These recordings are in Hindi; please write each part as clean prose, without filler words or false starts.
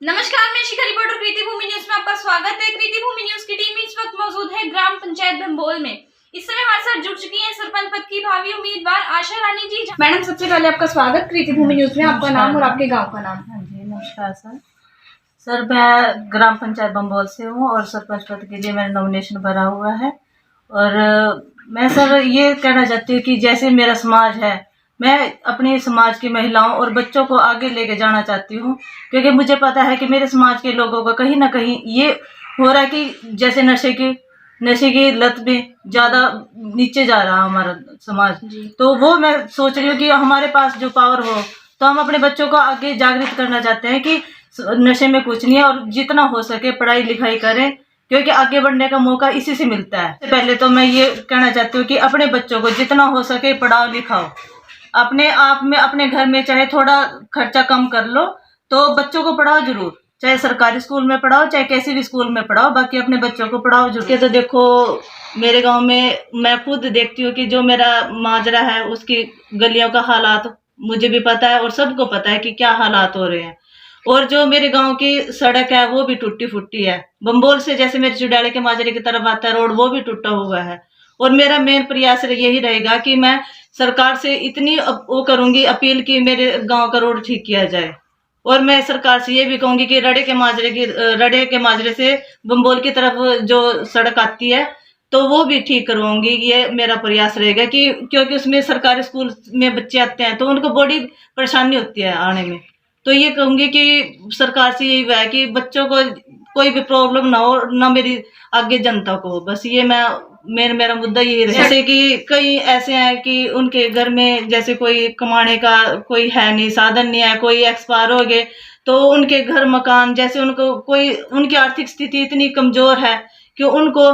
नमस्कार, मैं शिखा रिपोर्टर कृति भूमि न्यूज में आपका स्वागत है। कृति भूमि न्यूज की टीम इस वक्त मौजूद है ग्राम पंचायत भंबोल में। इस समय हमारे साथ जुड़ चुकी हैं सरपंच पद की भावी उम्मीदवार आशा रानी जी। मैडम, सबसे पहले आपका स्वागत कृति भूमि न्यूज में। आपका नाम और आपके गाँव का नाम। हाँ जी, नमस्कार सर। मैं ग्राम पंचायत भंबोल से हूँ और सरपंच पद के लिए मेरा नॉमिनेशन भरा हुआ है। और मैं सर ये कहना चाहती हूँ कि जैसे मेरा समाज है, मैं अपने समाज की महिलाओं और बच्चों को आगे लेके जाना चाहती हूँ, क्योंकि मुझे पता है कि मेरे समाज के लोगों का कहीं ना कहीं ये हो रहा है कि जैसे नशे की लत में ज़्यादा नीचे जा रहा है हमारा समाज। तो वो मैं सोच रही हूँ कि हमारे पास जो पावर हो तो हम अपने बच्चों को आगे जागृत करना चाहते हैं कि नशे में कुछ नहीं है और जितना हो सके पढ़ाई लिखाई करें, क्योंकि आगे बढ़ने का मौका इसी से मिलता है। पहले तो मैं ये कहना चाहती हूँ कि अपने बच्चों को जितना हो सके पढ़ाओ लिखाओ। अपने आप में अपने घर में चाहे थोड़ा खर्चा कम कर लो तो बच्चों को पढ़ाओ जरूर, चाहे सरकारी स्कूल में पढ़ाओ चाहे किसी भी स्कूल में पढ़ाओ, बाकी अपने बच्चों को पढ़ाओ जरूर। तो देखो मेरे गांव में मैं खुद देखती हूँ कि जो मेरा माजरा है उसकी गलियों का हालात मुझे भी पता है और सबको पता है कि क्या हालात हो रहे हैं। और जो मेरे गांव की सड़क है वो भी टूटी फूटी है। भंबोल से जैसे मेरे चुड़ैले के माजरे की तरफ आता है रोड, वो भी टूटा हुआ है। और मेरा मेन प्रयास यही रहेगा कि मैं सरकार से इतनी वो करूंगी अपील कि मेरे गांव का रोड ठीक किया जाए। और मैं सरकार से ये भी कहूंगी कि रड़े के माजरे से भंबोल की तरफ जो सड़क आती है तो वो भी ठीक करवाऊंगी। ये मेरा प्रयास रहेगा कि क्योंकि उसमें सरकारी स्कूल में बच्चे आते हैं तो उनको बड़ी परेशानी होती है आने में। तो ये कहूंगी कि सरकार से यही है कि बच्चों को कोई भी प्रॉब्लम ना हो, ना मेरी आगे जनता को। बस ये मेरा मुद्दा यही है। जैसे कि कई ऐसे हैं कि उनके घर में जैसे कोई कमाने का कोई है नहीं, साधन नहीं है, कोई एक्सपायर हो गए तो उनके घर मकान जैसे उनको कोई उनकी आर्थिक स्थिति इतनी कमजोर है कि उनको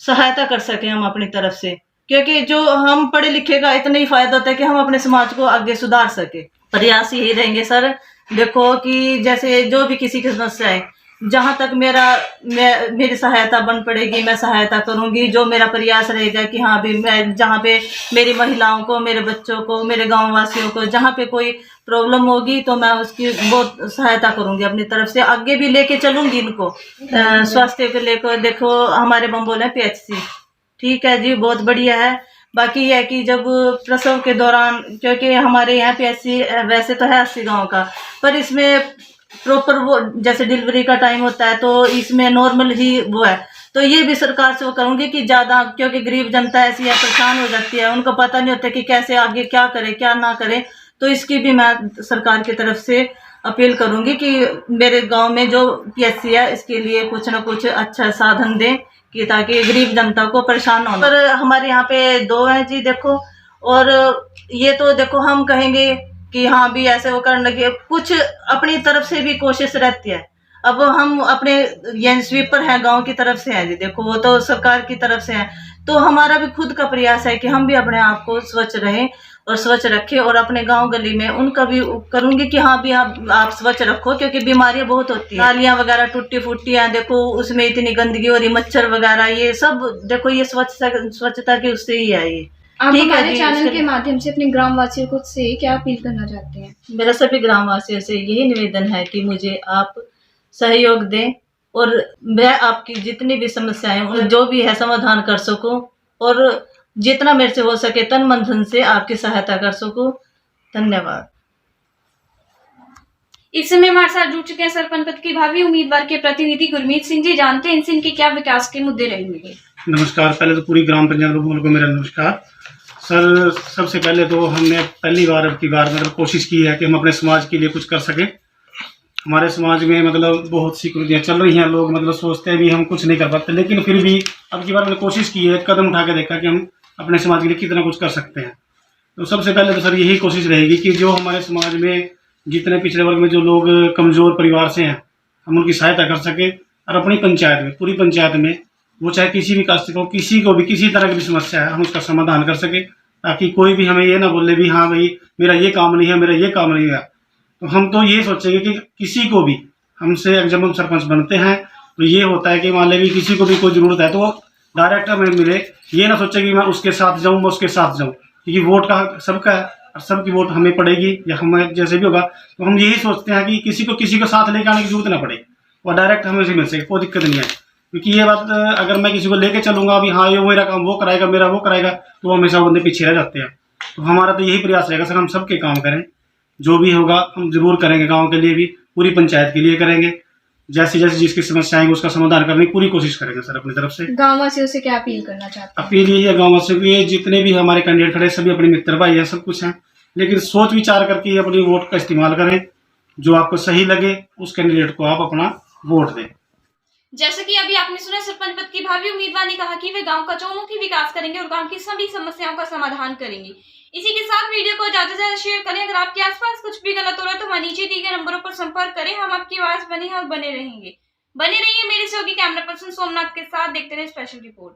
सहायता कर सके हम अपनी तरफ से, क्योंकि जो हम पढ़े लिखे का इतना ही फायदा होता है कि हम अपने समाज को आगे सुधार सके। प्रयास यही रहेंगे सर। देखो कि जैसे जो भी किसी की समस्या है, जहां तक मेरी सहायता बन पड़ेगी मैं सहायता करूंगी। जो मेरा प्रयास रहेगा कि हाँ भी मैं जहाँ पे मेरी महिलाओं को, मेरे बच्चों को, मेरे गांव वासियों को जहाँ पे कोई प्रॉब्लम होगी तो मैं उसकी बहुत सहायता करूंगी अपनी तरफ से, आगे भी लेके चलूंगी इनको। स्वास्थ्य को लेकर देखो हमारे भंबोल है PHC, ठीक है जी, बहुत बढ़िया है। बाकी यह है कि जब प्रसव के दौरान, क्योंकि हमारे यहाँ PHC वैसे तो है 80 गाँव का, पर इसमें प्रॉपर वो जैसे डिलीवरी का टाइम होता है तो इसमें नॉर्मल ही वो है। तो ये भी सरकार से वो करूंगी कि ज़्यादा, क्योंकि गरीब जनता ऐसी है परेशान हो जाती है, उनको पता नहीं होता कि कैसे आगे क्या करे क्या ना करे। तो इसकी भी मैं सरकार की तरफ से अपील करूंगी कि मेरे गांव में जो PHC है इसके लिए कुछ ना कुछ अच्छा साधन दें कि ताकि गरीब जनता को परेशान ना हो। पर हमारे यहाँ पे 2 हैं जी देखो। और ये तो देखो हम कहेंगे कि हाँ भी ऐसे वो करने की कुछ अपनी तरफ से भी कोशिश रहती है। अब हम अपने ये स्वीपर हैं गांव की तरफ से हैं जी देखो, वो तो सरकार की तरफ से हैं। तो हमारा भी खुद का प्रयास है कि हम भी अपने आप को स्वच्छ रहें और स्वच्छ रखें। और अपने गांव गली में उनका भी करूंगी कि हाँ भी आप स्वच्छ रखो, क्योंकि बीमारियां बहुत होती हैं। नालियां वगैरह टूटी फूटी हैं देखो, उसमें इतनी गंदगी हो रही, मच्छर वगैरह, ये सब देखो ये स्वच्छता की उससे ही है ये। आप हमारे चैनल के माध्यम से अपने ग्राम वासियों को से क्या अपील करना चाहते हैं? मेरा सभी ग्राम वासियों से यही निवेदन है कि मुझे आप सहयोग दें और मैं आपकी जितनी भी समस्याएं जो भी है समाधान कर सकूं और जितना मेरे से हो सके तन मन धन से आपकी सहायता कर सकूं। धन्यवाद। इस समय हमारे साथ जुड़ चुके हैं सरपंच पद की भावी उम्मीदवार के प्रतिनिधि गुरमीत सिंह जी। जानते हैं इनसे इनके क्या विकास के मुद्दे रहेंगे। नमस्कार। पहले तो पूरी ग्राम पंचायत भंबोल को मेरा नमस्कार सर। सबसे पहले तो हमने पहली बार अब की बार मतलब कोशिश की है कि हम अपने समाज के लिए कुछ कर सकें। हमारे समाज में मतलब बहुत सी कुरीतियाँ चल रही हैं, लोग मतलब सोचते हैं भी हम कुछ नहीं कर पाते, लेकिन फिर भी अब की बार हमने कोशिश की है, कदम उठा के देखा कि हम अपने समाज के लिए कितना कुछ कर सकते हैं। तो सबसे पहले तो सर यही कोशिश रहेगी कि जो हमारे समाज में जितने पिछड़े वर्ग में जो लोग कमज़ोर परिवार से हैं हम उनकी सहायता कर सकें। और अपनी पंचायत में, पूरी पंचायत में, वो चाहे किसी भी कास्ट को, किसी को भी किसी तरह की भी समस्या है हम उसका समाधान कर सकें, ताकि कोई भी हमें ये ना बोले भी हाँ भाई मेरा ये काम नहीं है, मेरा ये काम नहीं है। तो हम तो ये सोचेंगे कि किसी को भी हमसे जब हम सरपंच बनते हैं तो ये होता है कि मान लें किसी को भी कोई ज़रूरत है तो वो डायरेक्ट हमें मिले, ये ना सोचे कि मैं उसके साथ जाऊँ, मैं उसके साथ जाऊँ, क्योंकि वोट का हक सबका है। और सबकी वोट हमें पड़ेगी या हमें जैसे भी होगा, तो हम यही सोचते हैं कि किसी को साथ लेके आने की जरूरत ना पड़े और डायरेक्ट हमें से मिल सके, कोई दिक्कत नहीं है। क्योंकि ये बात अगर मैं किसी को लेके चलूंगा अभी, हाँ ये मेरा काम वो कराएगा, मेरा वो कराएगा, तो वो हमेशा बंदे पीछे रह जाते हैं। तो हमारा तो यही प्रयास रहेगा सर, हम सबके काम करें, जो भी होगा हम जरूर करेंगे, गाँव के लिए भी, पूरी पंचायत के लिए करेंगे, जैसे जैसे जिसकी समस्या आएंगी उसका समाधान करने की पूरी कोशिश करेंगे सर अपनी तरफ से। गाँव वासियों से क्या अपील करना चाहते हैं? अपील यही है गाँव वासियों की, जितने भी हमारे कैंडिडेट खड़े सभी अपने मित्र भाई हैं, सब कुछ हैं, लेकिन सोच विचार करके अपनी वोट का इस्तेमाल करें, जो आपको सही लगे उस कैंडिडेट को आप अपना वोट दें। जैसे कि अभी आपने सुना सरपंच पद की भावी उम्मीदवार ने कहा कि वे गांव का चौमुखी विकास करेंगे और गांव की सभी समस्याओं का समाधान करेंगे। इसी के साथ वीडियो को ज्यादा से ज्यादा शेयर करें। अगर आपके आसपास कुछ भी गलत हो रहा है तो वहाँ नीचे दिए गए नंबरों पर संपर्क करें। हम आपकी आवाज बने हैं और बने रहेंगे। बने रहिए मेरे सहयोगी कैमरा पर्सन सोमनाथ के साथ। देखते रहे स्पेशल रिपोर्ट।